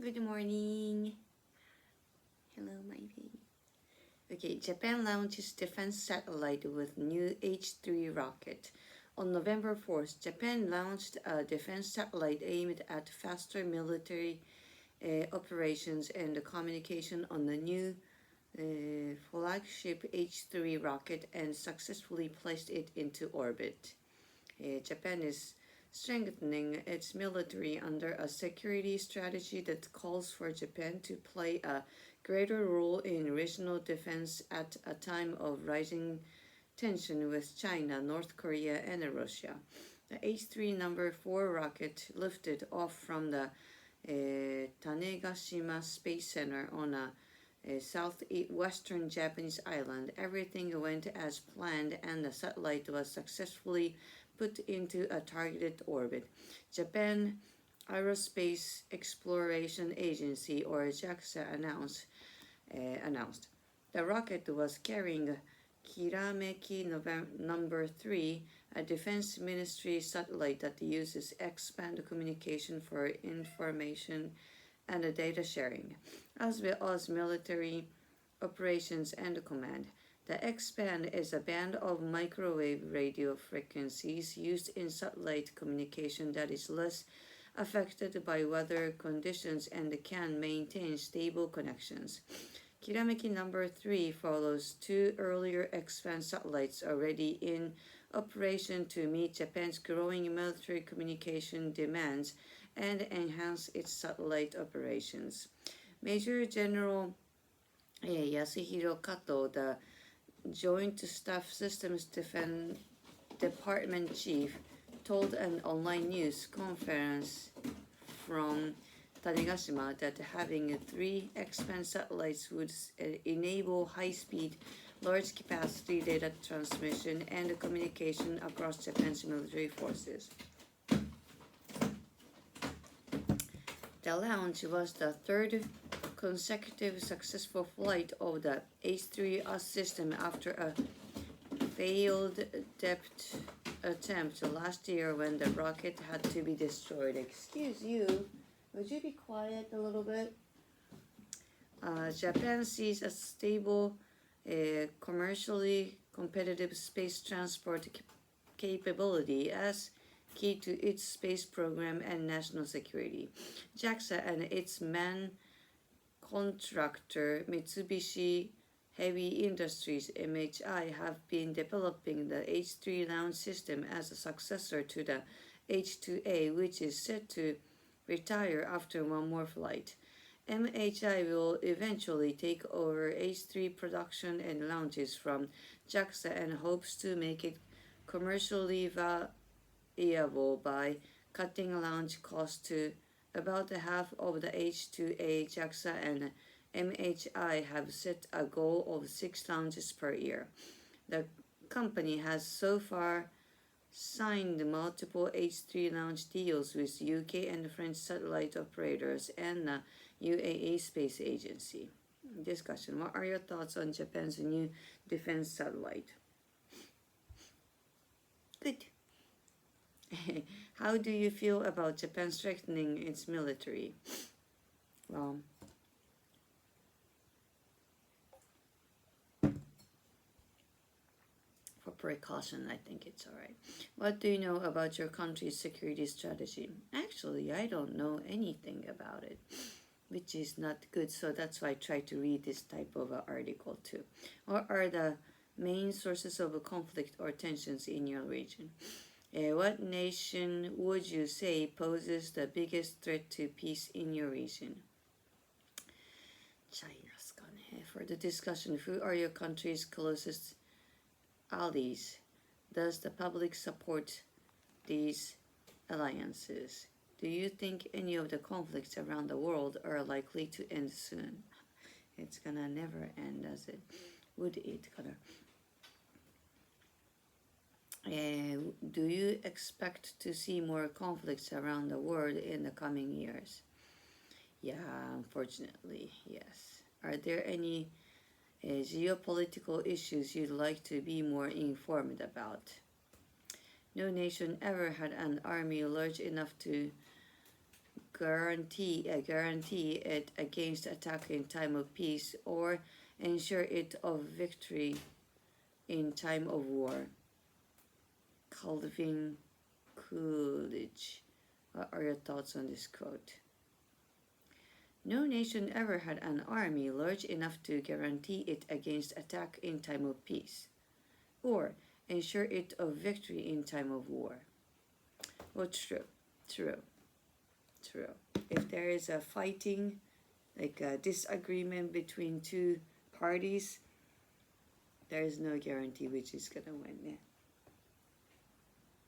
Good morning. Hello, my baby. Okay, Japan launches defense satellite with new H3 rocket. On November 4th, Japan launched a defense satellite aimed at faster military operations and communication on the new flagship H3 rocket and successfully placed it into orbit. Japan is strengthening its military under a security strategy that calls for Japan to play a greater role in regional defense at a time of rising tension with China, North Korea, and Russia. The H3 number 4 rocket lifted off from the Tanegashima Space Center on a southwestern Japanese island. Everything went as planned and the satellite was successfully put into a targeted orbit. Japan Aerospace Exploration Agency, or JAXA, announced the rocket was carrying Kirameki number 3, a defense ministry satellite that uses X-band communication for information and data sharing, as well as military operations and command. The X-band is a band of microwave radio frequencies used in satellite communication that is less affected by weather conditions and can maintain stable connections. Kirameki number 3 follows two earlier X-band satellites already in operation to meet Japan's growing military communication demands and enhance its satellite operations. Major General Yasuhiro Kato, the Joint Staff Systems Defense Department Chief, told an online news conference from Tanegashima that having three X-band satellites would enable high-speed, large-capacity data transmission and communication across Japan's military forces. The launch was the third consecutive successful flight of the H3 system after a failed depth attempt last year when the rocket had to be destroyed. Excuse you, would you be quiet a little bit? Japan sees a stable, commercially competitive space transport capability as key to its space program and national security. JAXA and its main contractor Mitsubishi Heavy Industries (MHI) have been developing the H3 launch system as a successor to the H2A, which is set to retire after one more flight. MHI will eventually take over H3 production and launches from JAXA and hopes to make it commercially viable by cutting launch costs to about half of the H2A. JAXA and MHI have set a goal of 6 launches per year. The company has so far signed multiple H3 launch deals with UK and French satellite operators and the UAE Space Agency. Discussion. What are your thoughts on Japan's new defense satellite? Good. How do you feel about Japan strengthening its military? Well, for precaution, I think it's alright. What do you know about your country's security strategy? Actually, I don't know anything about it, which is not good, so that's why I try to read this type of article too. What are the main sources of conflict or tensions in your region? What nation would you say poses the biggest threat to peace in your region? China. For the discussion, who are your country's closest allies? Does the public support these alliances? Do you think any of the conflicts around the world are likely to end soon? It's gonna never end, does it? Would it gonna? Do you expect to see more conflicts around the world in the coming years? Yeah, unfortunately, yes. Are there any geopolitical issues you'd like to be more informed about? No nation ever had an army large enough to guarantee it against attack in time of peace, or ensure it of victory in time of war. Calvin Coolidge. What are your thoughts on this quote? No nation ever had an army large enough to guarantee it against attack in time of peace, or ensure it of victory in time of war. Well, true. If there is a fighting, like a disagreement between two parties, there is no guarantee which is gonna win. Yeah.